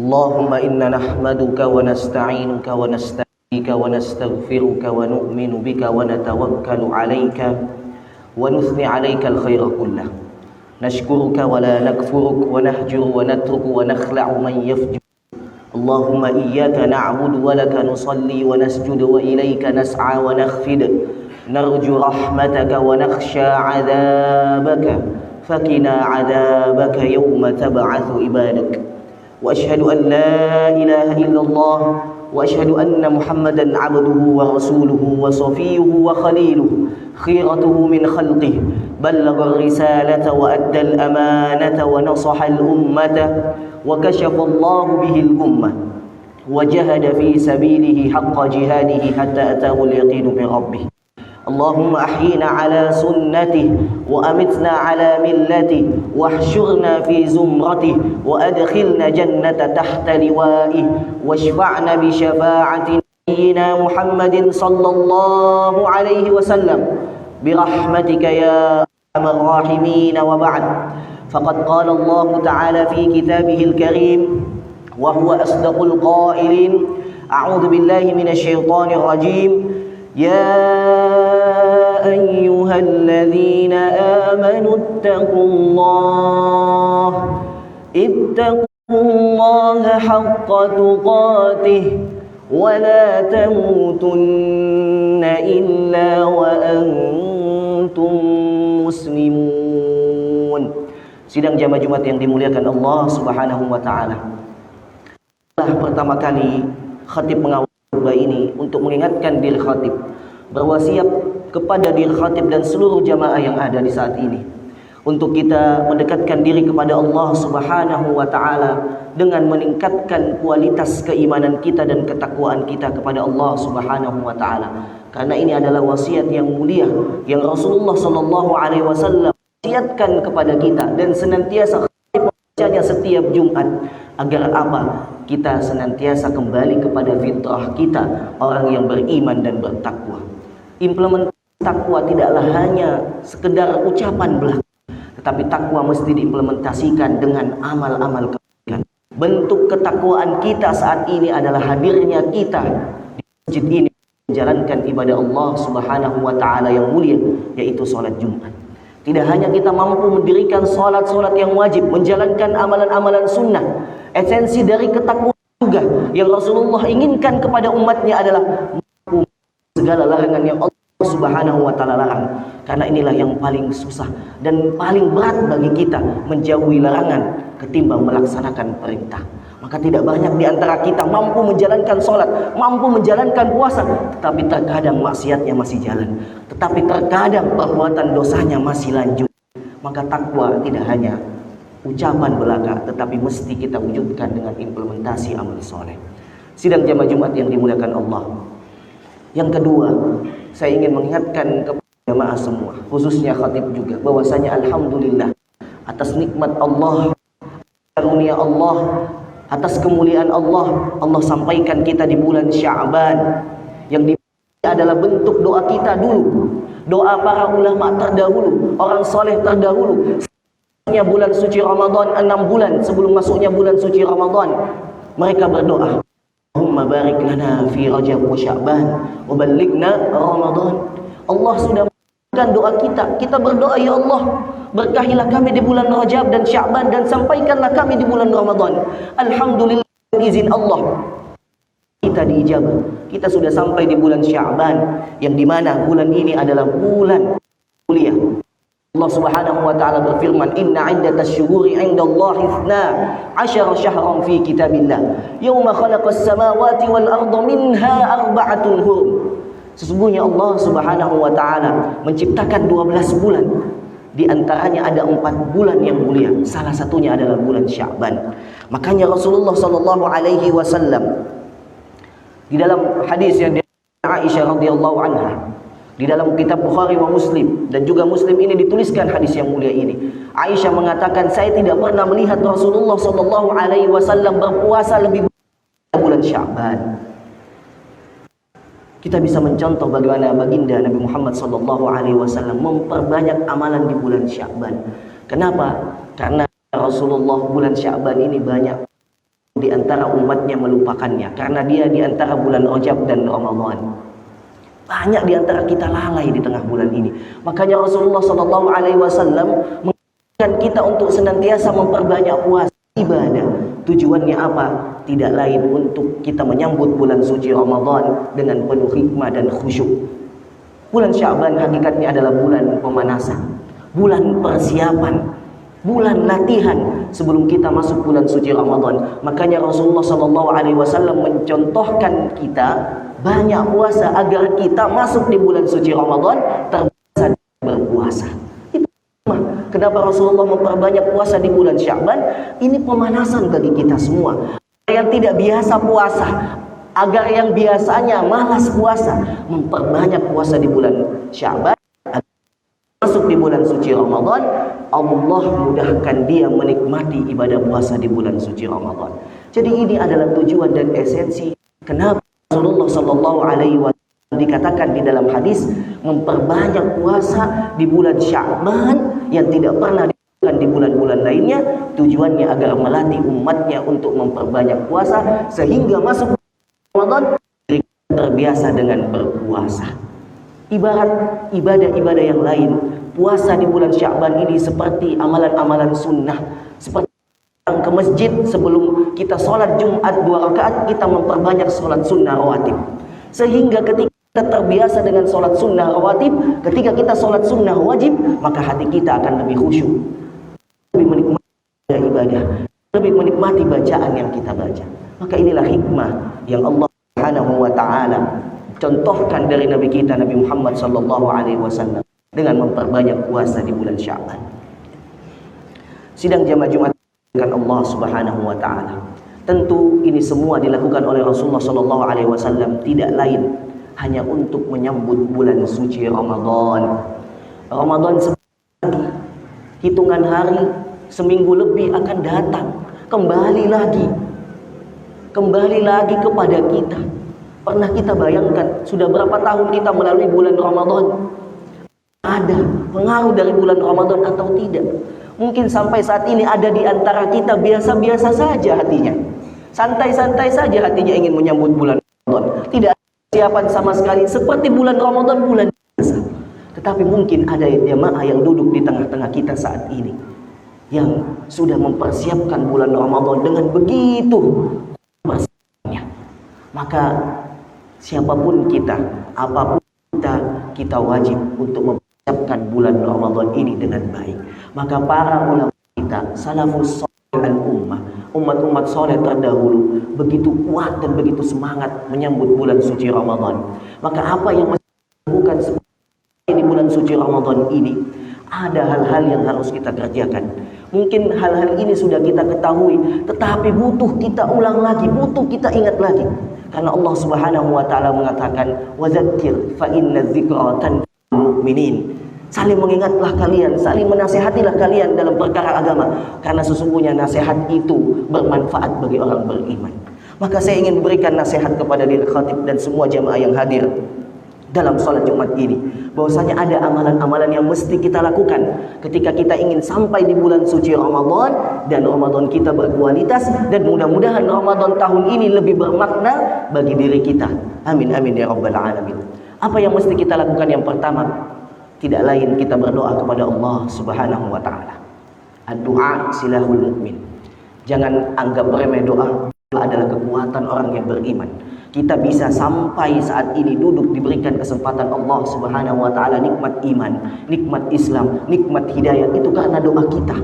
اللهم إنا نحمدك ونستعينك ونستهديك ونستغفرك ونؤمن بك ونتوكل عليك ونثني عليك الخير كله نشكرك ولا نكفرك ونهجر ونترك ونخلع من يفجر اللهم إياك نعبد ولك نصلي ونسجد وإليك نسعى ونخفد نرجو رحمتك ونخشى عذابك فقنا عذابك يوم تبعث عبادك وأشهد أن لا إله إلا الله وأشهد أن محمدا عبده ورسوله وصفيه وخليله خيرته من خلقه بلغ الرسالة وأدى الأمانة ونصح الأمة وكشف الله به الأمة وجهد في سبيله حق جهاده حتى أتاه اليقين من ربه اللهم أحينا على سنته وأمتنا على ملته واحشرنا في زمرته وأدخلنا جنة تحت لوائه واشفعنا بشفاعة نبينا محمد صلى الله عليه وسلم برحمتك يا أرحم الراحمين وبعد فقد قال الله تعالى في كتابه الكريم وهو أصدق القائلين أعوذ بالله من الشيطان الرجيم يا أيها الذين آمنوا اتقوا الله حق تقاته ولا تموتن إلا وأنتم مسلمون. Sidang jamaah Jumat yang dimuliakan Allah Subhanahu wa taala. Pertama kali khatib mengawal khutbah ini untuk mengingatkan diri khatib, berwasiat kepada diri khatib dan seluruh jamaah yang ada di saat ini untuk kita mendekatkan diri kepada Allah Subhanahu wa taala dengan meningkatkan kualitas keimanan kita dan ketakwaan kita kepada Allah Subhanahu wa taala. Karena ini adalah wasiat yang mulia yang Rasulullah sallallahu alaihi wasallam wasiatkan kepada kita dan senantiasa membacanya setiap Jumat agar apa? Kita senantiasa kembali kepada fitrah kita, orang yang beriman dan bertakwa. Implementasi takwa tidaklah hanya sekedar ucapan belaka, tetapi takwa mesti diimplementasikan dengan amal-amal kebaikan. Bentuk ketakwaan kita saat ini adalah hadirnya kita di masjid ini menjalankan ibadah Allah Subhanahu wa taala yang mulia, yaitu salat Jumat. Tidak hanya kita mampu mendirikan salat-salat yang wajib, menjalankan amalan-amalan sunnah, esensi dari ketakwaan juga yang Rasulullah inginkan kepada umatnya adalah mampu segala larangan yang Allah Subhanahu wa taala larang. Karena inilah yang paling susah dan paling berat bagi kita, menjauhi larangan ketimbang melaksanakan perintah. Maka tidak banyak di antara kita mampu menjalankan sholat, mampu menjalankan puasa, tetapi terkadang maksiatnya masih jalan, tetapi terkadang perbuatan dosanya masih lanjut. Maka takwa tidak hanya ucapan belaka, tetapi mesti kita wujudkan dengan implementasi amal soleh. Sidang jamaah Jumat yang dimuliakan Allah. Yang kedua, saya ingin mengingatkan kepada jamaah semua, khususnya khatib juga, bahwasanya alhamdulillah atas nikmat Allah, karunia Allah, atas kemuliaan Allah, Allah sampaikan kita di bulan Sya'ban yang adalah bentuk doa kita dulu, doa para ulama terdahulu, orang soleh terdahulu. Sebelumnya bulan suci Ramadan, 6 bulan sebelum masuknya bulan suci Ramadan, mereka berdoa, Allahumma barik lana fi Rajab wa Sya'ban wa ballighna Ramadan. Allah sudah mendengarkan doa kita. Kita berdoa, ya Allah, berkahilah kami di bulan Rajab dan Sya'ban dan sampaikanlah kami di bulan Ramadan. Alhamdulillah, izin Allah kita diijabah. Kita sudah sampai di bulan Sya'ban, yang dimana bulan ini adalah bulan mulia. Allah Subhanahu wa taala berfirman, "Inna 'iddatasy syuhuri 'indallahi 12 syahran fi kitabillah, yauma khalaqas samawati wal arda minha arba'atun hurum." Sesungguhnya Allah Subhanahu wa taala menciptakan 12 bulan. Di antaranya ada 4 bulan yang mulia. Salah satunya adalah bulan Sya'ban. Makanya Rasulullah sallallahu alaihi wasallam di dalam hadis yang dari Aisyah radhiyallahu anha, di dalam kitab Bukhari wa Muslim, dan juga Muslim ini dituliskan hadis yang mulia ini. Aisyah mengatakan, saya tidak pernah melihat Rasulullah sallallahu alaihi wasallam berpuasa lebih banyak bulan Sya'ban. Kita bisa mencontoh bagaimana baginda Nabi Muhammad sallallahu alaihi wasallam memperbanyak amalan di bulan Sya'ban. Kenapa? Karena Rasulullah bulan Sya'ban ini banyak di antara umatnya melupakannya karena dia di antara bulan Rajab dan Ramadan. Banyak di antara kita lalai di tengah bulan ini. Makanya Rasulullah SAW mengingatkan kita untuk senantiasa memperbanyak puasa ibadah. Tujuannya apa? Tidak lain untuk kita menyambut bulan suci Ramadan dengan penuh hikmah dan khusyuk. Bulan Sya'ban hakikatnya adalah bulan pemanasan, bulan persiapan, bulan latihan sebelum kita masuk bulan suci Ramadan. Makanya Rasulullah SAW mencontohkan kita banyak puasa agar kita masuk di bulan suci Ramadan terbiasa berpuasa. Itu kenapa Rasulullah memperbanyak puasa di bulan Sya'ban. Ini pemanasan bagi kita semua yang tidak biasa puasa, agar yang biasanya malas puasa memperbanyak puasa di bulan Sya'ban. Masuk di bulan suci Ramadan, Allah mudahkan dia menikmati ibadah puasa di bulan suci Ramadan. Jadi ini adalah tujuan dan esensi kenapa Rasulullah SAW dikatakan di dalam hadis memperbanyak puasa di bulan Sya'ban yang tidak pernah dilakukan di bulan-bulan lainnya. Tujuannya agar melatih umatnya untuk memperbanyak puasa sehingga masuk Ramadan terbiasa dengan berpuasa. Ibarat ibadah-ibadah yang lain, puasa di bulan Sya'ban ini seperti amalan-amalan sunnah. Seperti ke masjid sebelum kita sholat Jumat 2 rakaat, kita memperbanyak sholat sunnah rawatib. Sehingga ketika kita terbiasa dengan sholat sunnah rawatib, ketika kita sholat sunnah wajib, maka hati kita akan lebih khusyuk, lebih menikmati ibadah, lebih menikmati bacaan yang kita baca. Maka inilah hikmah yang Allah Subhanahu wa ta'ala contohkan dari Nabi kita Nabi Muhammad SAW dengan memperbanyak puasa di bulan Sya'ban. Sidang jamaah Jumat dengan Allah Subhanahu wa ta'ala. Tentu ini semua dilakukan oleh Rasulullah SAW tidak lain hanya untuk menyambut bulan suci Ramadan. Ramadan sebentar lagi, hitungan hari, seminggu lebih akan datang. Kembali lagi kepada kita. Pernah kita bayangkan sudah berapa tahun kita melalui bulan Ramadan? Ada pengaruh dari bulan Ramadan atau tidak? Mungkin sampai saat ini ada di antara kita biasa-biasa saja hatinya, santai-santai saja hatinya ingin menyambut bulan Ramadan. Tidak ada persiapan sama sekali seperti bulan Ramadan, bulan biasa. Tetapi mungkin ada jemaah yang duduk di tengah-tengah kita saat ini yang sudah mempersiapkan bulan Ramadan dengan begitu persiapannya. Maka siapapun kita, apapun kita wajib untuk mempersiapkan bulan Ramadan ini dengan baik. Maka para ulama kita, salafus salih al-ummah, umat-umat soleh terdahulu begitu kuat dan begitu semangat menyambut bulan suci Ramadan. Maka apa yang mesti dilakukan di bulan suci Ramadan ini? Ada hal-hal yang harus kita kerjakan. Mungkin hal-hal ini sudah kita ketahui, tetapi butuh kita ulang lagi, butuh kita ingat lagi. Karena Allah Subhanahu wa ta'ala mengatakan, "Wadzakir fa inna dzikra tanfa'ul mu'minin." Saling mengingatlah kalian, saling menasihatilah kalian dalam perkara agama, karena sesungguhnya nasihat itu bermanfaat bagi orang beriman. Maka saya ingin berikan nasihat kepada diri khatib dan semua jamaah yang hadir dalam sholat Jumat ini, bahwasanya ada amalan-amalan yang mesti kita lakukan ketika kita ingin sampai di bulan suci Ramadan, dan Ramadan kita berkualitas, dan mudah-mudahan Ramadan tahun ini lebih bermakna bagi diri kita. Amin amin ya rabbal alamin. Apa yang mesti kita lakukan? Yang pertama, tidak lain kita berdoa kepada Allah Subhanahu wa ta'ala. Ad-du'a silahul mu'min. Jangan anggap remeh doa. Doa adalah kekuatan orang yang beriman. Kita bisa sampai saat ini duduk diberikan kesempatan Allah Subhanahu wa ta'ala nikmat iman, nikmat Islam, nikmat hidayah, itu karena doa kita.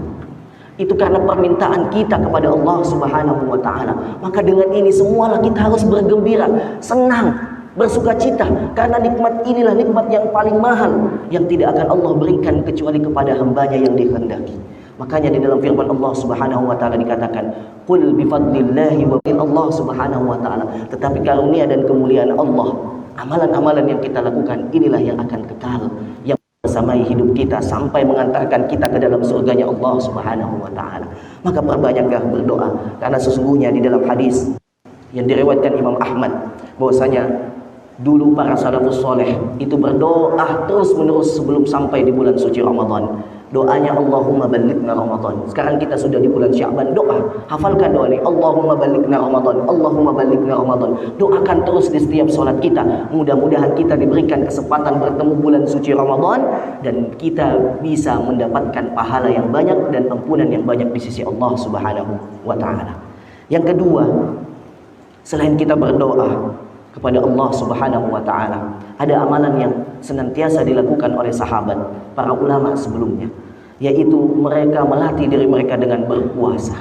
Itu karena permintaan kita kepada Allah Subhanahu wa ta'ala. Maka dengan ini semualah kita harus bergembira, senang, bersukacita, karena nikmat inilah nikmat yang paling mahal yang tidak akan Allah berikan kecuali kepada hambanya yang dikehendaki. Makanya di dalam firman Allah Subhanahu wa ta'ala dikatakan, qul bifadlillahi wa bin Allah Subhanahu wa ta'ala. Tetapi karunia dan kemuliaan Allah, amalan-amalan yang kita lakukan inilah yang akan kekal, yang bersamai hidup kita sampai mengantarkan kita ke dalam surganya Allah Subhanahu wa ta'ala. Maka perbanyaklah berdoa, karena sesungguhnya di dalam hadis yang diriwayatkan Imam Ahmad, bahwasanya dulu para salafus soleh itu berdoa terus menerus sebelum sampai di bulan suci Ramadan. Doanya Allahumma balighna Ramadan. Sekarang kita sudah di bulan Sya'ban, doa. Hafalkan doa ini, Allahumma balighna Ramadan, Allahumma balighna Ramadan. Doakan terus di setiap sholat kita. Mudah-mudahan kita diberikan kesempatan bertemu bulan suci Ramadan dan kita bisa mendapatkan pahala yang banyak dan ampunan yang banyak di sisi Allah Subhanahu wa taala. Yang kedua, selain kita berdoa kepada Allah Subhanahu wa taala, ada amalan yang senantiasa dilakukan oleh sahabat, para ulama sebelumnya, yaitu mereka melatih diri mereka dengan berpuasa.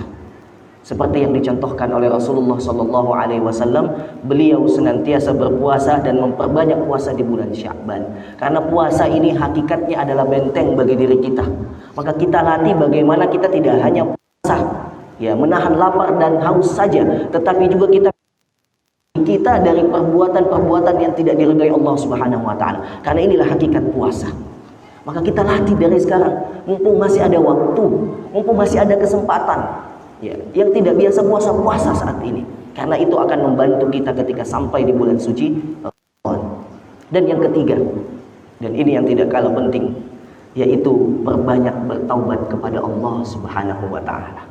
Seperti yang dicontohkan oleh Rasulullah sallallahu alaihi wasallam, beliau senantiasa berpuasa dan memperbanyak puasa di bulan Sya'ban. Karena puasa ini hakikatnya adalah benteng bagi diri kita. Maka kita latih bagaimana kita tidak hanya puasa, ya, menahan lapar dan haus saja, tetapi juga kita dari perbuatan-perbuatan yang tidak diridhai Allah Subhanahu wa taala. Karena inilah hakikat puasa. Maka kita latih dari sekarang, mumpung masih ada waktu, mumpung masih ada kesempatan. Ya, yang tidak biasa puasa saat ini. Karena itu akan membantu kita ketika sampai di bulan suci Ramadan. Dan yang ketiga, dan ini yang tidak kalah penting, yaitu perbanyak bertaubat kepada Allah Subhanahu wa taala.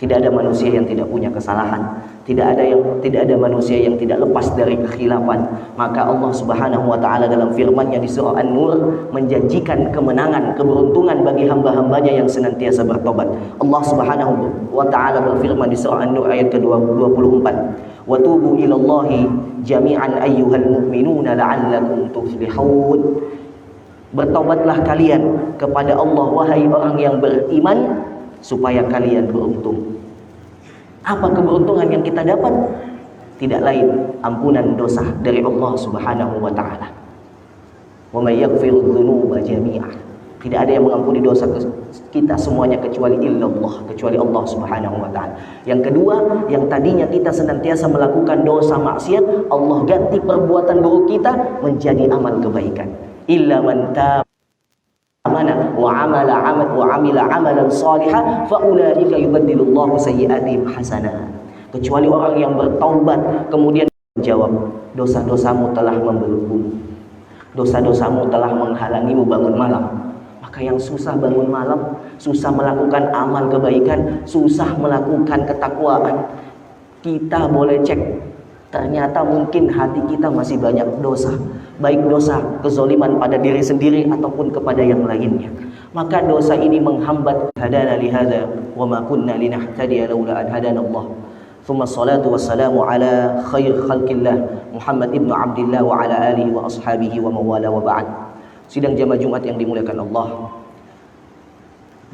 Tidak ada manusia yang tidak punya kesalahan, tidak ada manusia yang tidak lepas dari kekhilafan. Maka Allah Subhanahu wa taala dalam firman-Nya di surah An-Nur menjanjikan kemenangan, keberuntungan bagi hamba-hambanya yang senantiasa bertobat. Allah Subhanahu wa taala berfirman di surah An-Nur ayat ke-24, "Wa tubu ilallahi jami'an ayyuhal mu'minuna la'allakum tuflihun." Bertobatlah kalian kepada Allah wahai orang yang beriman supaya kalian beruntung. Apa keberuntungan yang kita dapat? Tidak lain ampunan dosa dari Allah Subhanahu wa taala. Wa may yaghfiru dzunuba jami'ah. Tidak ada yang mengampuni dosa kita semuanya kecuali illallah, kecuali Allah Subhanahu wa taala. Yang kedua, yang tadinya kita senantiasa melakukan dosa maksiat, Allah ganti perbuatan buruk kita menjadi amal kebaikan. Illa man amana wa amila amalan salihan fa ulaika yubaddilullahu sayyi'atihim hasanat. Kecuali orang yang bertaubat kemudian menjawab, dosa-dosamu telah membelenggu, dosa-dosamu telah menghalangimu bangun malam. Maka yang susah bangun malam, susah melakukan amal kebaikan, susah melakukan ketakwaan, kita boleh cek, ternyata mungkin hati kita masih banyak dosa, baik dosa kezaliman pada diri sendiri ataupun kepada yang lainnya. Maka dosa ini menghambat. Hadana li hadza wa ma kunna linahtadiya laula an hadana Allah. Thumma salatu wassalamu ala khair khalqillah Muhammad ibnu Abdillah wa ala alihi wa ashabihi wa mawala wa ba'd. Sidang jamaah Jumat yang dimuliakan Allah,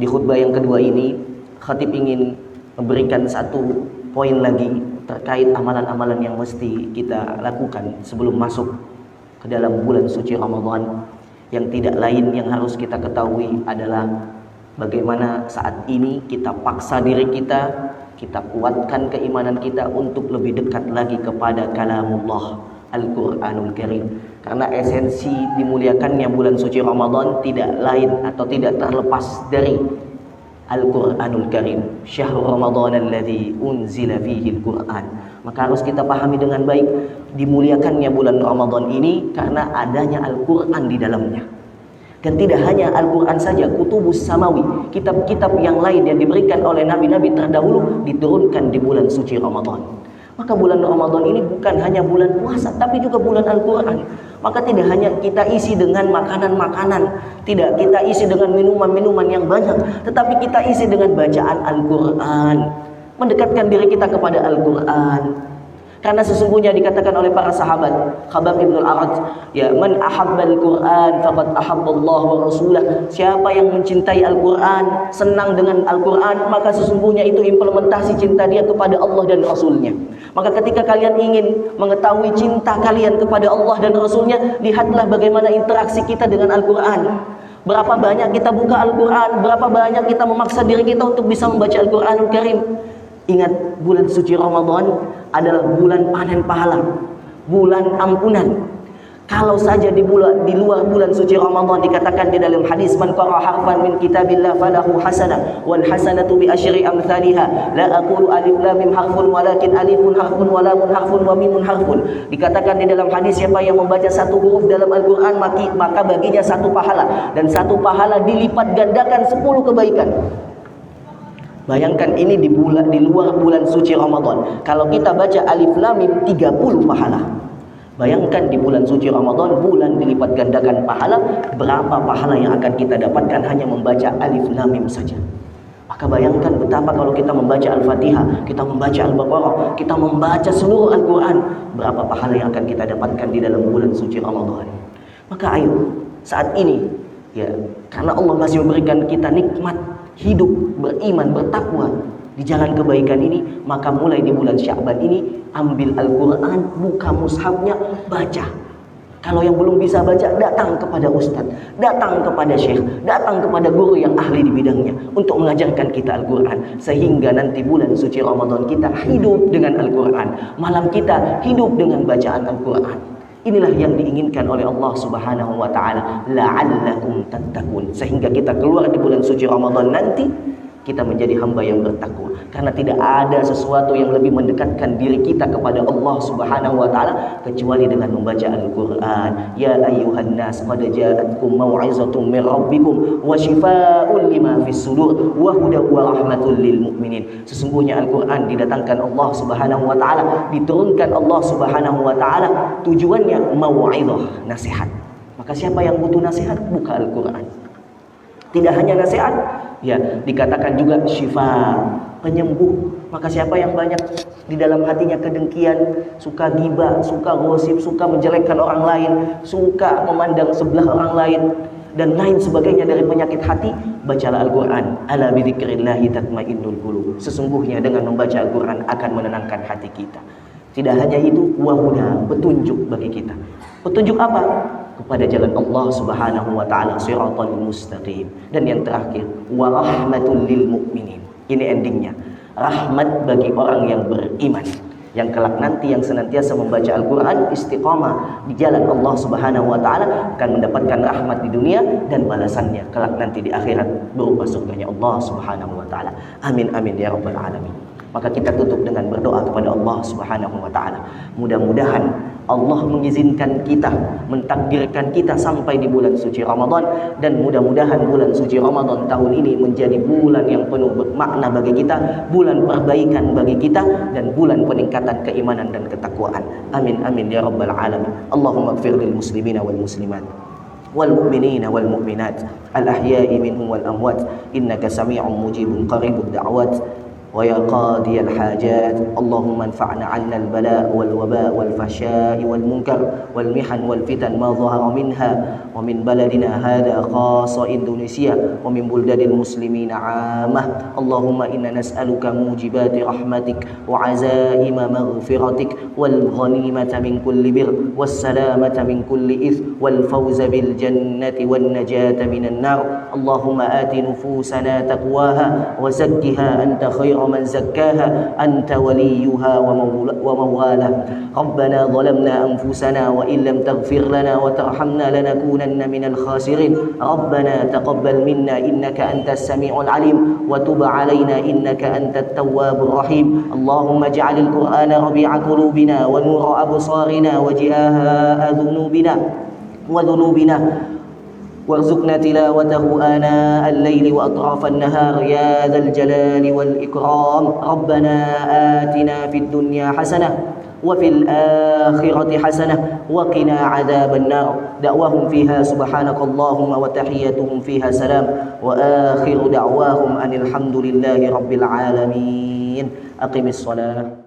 di khutbah yang kedua ini khatib ingin memberikan satu poin lagi terkait amalan-amalan yang mesti kita lakukan sebelum masuk ke dalam bulan suci Ramadan. Yang tidak lain yang harus kita ketahui adalah bagaimana saat ini kita paksa diri kita, kita kuatkan keimanan kita untuk lebih dekat lagi kepada kalamullah Al-Quranul Karim. Karena esensi dimuliakannya bulan suci Ramadan tidak lain atau tidak terlepas dari Al-Quranul Karim. Syahrul Ramadan alladzi unzila fihi Al-Quran. Maka harus kita pahami dengan baik, dimuliakannya bulan Ramadan ini karena adanya Al-Quran di dalamnya. Dan tidak hanya Al-Quran saja, kutubus samawi, kitab-kitab yang lain yang diberikan oleh nabi-nabi terdahulu diturunkan di bulan suci Ramadan. Maka bulan Ramadan ini bukan hanya bulan puasa, tapi juga bulan Al-Quran. Maka tidak hanya kita isi dengan makanan-makanan, tidak kita isi dengan minuman-minuman yang banyak, tetapi kita isi dengan bacaan Al-Quran, mendekatkan diri kita kepada Al-Quran. Karena sesungguhnya dikatakan oleh para sahabat, Khabbab ibn al-Arat, ya, man ahabbal Quran faqad ahabballah wa rasulah. Siapa yang mencintai Al-Quran, senang dengan Al-Quran, maka sesungguhnya itu implementasi cinta dia kepada Allah dan Rasulnya. Maka ketika kalian ingin mengetahui cinta kalian kepada Allah dan Rasulnya, lihatlah bagaimana interaksi kita dengan Al-Quran. Berapa banyak kita buka Al-Quran, berapa banyak kita memaksa diri kita untuk bisa membaca Al-Quranul Karim. Ingat, bulan suci Ramadan adalah bulan panen pahala, bulan ampunan. Kalau saja di luar bulan suci Ramadan dikatakan di dalam hadis, man qara harfan min kitabillah falahu hasanah wal hasanatu bi asyri amsalha la aqulu alif lam mim harfun walakin alifun harfun wa lamun harfun wa mimun harfun. Dikatakan di dalam hadis, siapa yang membaca satu huruf dalam Al-Qur'an maka baginya satu pahala, dan satu pahala dilipat gandakan 10 kebaikan. Bayangkan ini di luar bulan suci Ramadan. Kalau kita baca alif lam mim 30 pahala. Bayangkan di bulan suci Ramadan, bulan dilipat gandakan pahala, berapa pahala yang akan kita dapatkan hanya membaca alif lam mim saja. Maka bayangkan betapa kalau kita membaca Al-Fatihah, kita membaca Al-Baqarah, kita membaca seluruh Al-Quran, berapa pahala yang akan kita dapatkan di dalam bulan suci Ramadan. Maka ayo, saat ini, ya, karena Allah masih memberikan kita nikmat hidup, beriman, bertakwa di jalan kebaikan ini, maka mulai di bulan Sya'ban ini, ambil Al-Quran, buka mushafnya, baca. Kalau yang belum bisa baca, datang kepada ustadz, datang kepada syekh, datang kepada guru yang ahli di bidangnya untuk mengajarkan kita Al-Quran, sehingga nanti bulan suci Ramadan kita hidup dengan Al-Quran, malam kita hidup dengan bacaan Al-Quran. Inilah yang diinginkan oleh Allah Subhanahu wa taala, la'allakum tattaqun, sehingga kita keluar di bulan suci Ramadan nanti kita menjadi hamba yang bertakwa, karena tidak ada sesuatu yang lebih mendekatkan diri kita kepada Allah Subhanahu wa taala kecuali dengan membaca Al-Qur'an. Ya ayyuhan nas, qad ja'atkum mau'izatun min rabbikum wa shifaa'un lima fis sudur wa hudan wa rahmatul lil mu'minin. Sesungguhnya Al-Qur'an didatangkan Allah Subhanahu wa taala, diturunkan Allah Subhanahu wa taala, tujuannya mau'izah, nasihat. Maka siapa yang butuh nasihat, buka Al-Qur'an. Tidak hanya nasihat, ya, dikatakan juga syifa, penyembuh. Maka siapa yang banyak di dalam hatinya kedengkian, suka ghibah, suka gosip, suka menjelekkan orang lain, suka memandang sebelah orang lain, dan lain sebagainya dari penyakit hati, bacalah Al-Quran. Ala bidzikrillahi tatmainnul qulub. Sesungguhnya dengan membaca Al-Quran akan menenangkan hati kita. Tidak hanya itu, wahuda, petunjuk bagi kita. Petunjuk apa? Kepada jalan Allah Subhanahu wa taala, shiratal mustaqim. Dan yang terakhir, wa rahmatul lil mu'minin. Ini endingnya, rahmat bagi orang yang beriman, yang kelak nanti yang senantiasa membaca Al-Quran, istiqamah di jalan Allah Subhanahu wa taala, akan mendapatkan rahmat di dunia dan balasannya kelak nanti di akhirat berupa surganya Allah Subhanahu wa taala. Amin amin ya rabbal alamin. Maka kita tutup dengan berdoa kepada Allah Subhanahu wa taala. Mudah-mudahan Allah mengizinkan kita, mentakdirkan kita sampai di bulan suci Ramadan, dan mudah-mudahan bulan suci Ramadan tahun ini menjadi bulan yang penuh bermakna bagi kita, bulan perbaikan bagi kita, dan bulan peningkatan keimanan dan ketakwaan. Amin amin ya rabbal alamin. Allahumma ighfir lil muslimina wal muslimat wal mu'minina wal mu'minat al ahya'i minhum wal amwat innaka sami'un mujibun qaribud da'wat ويا قاضي الحاجات اللهم انفعنا عنا البلاء والوباء والفحشاء والمنكر والمحن والفتن ما ظهر منها ومن بلدنا هذا خاصة إندونيسيا ومن بلدان المسلمين عامة اللهم إنا نسألك موجبات رحمتك وعزائم مغفرتك والغنيمة من كل بر والسلامة من كل إثم والفوز بالجنة والنجاة من النار اللهم آت نفوسنا تقواها وزكها أنت خير من زكاها أنت وليها ومولاها ربنا ظلمنا أنفسنا وإن لم تغفر لنا وترحمنا لنكونن من الخاسرين ربنا تقبل منا إنك أنت السميع العليم وتب علينا إنك أنت التواب الرحيم اللهم اجعل القرآن ربيع قلوبنا ونور أبصارنا وجلاء ذنوبنا وارزقنا تلاوته آناء الليل وأطراف النهار يا ذا الجلال والإكرام ربنا آتنا في الدنيا حسنة وفي الآخرة حسنة وقنا عذاب النار دعواهم فيها سبحانك اللهم وتحيتهم فيها سلام وآخر دعواهم أن الحمد لله رب العالمين أقم الصلاة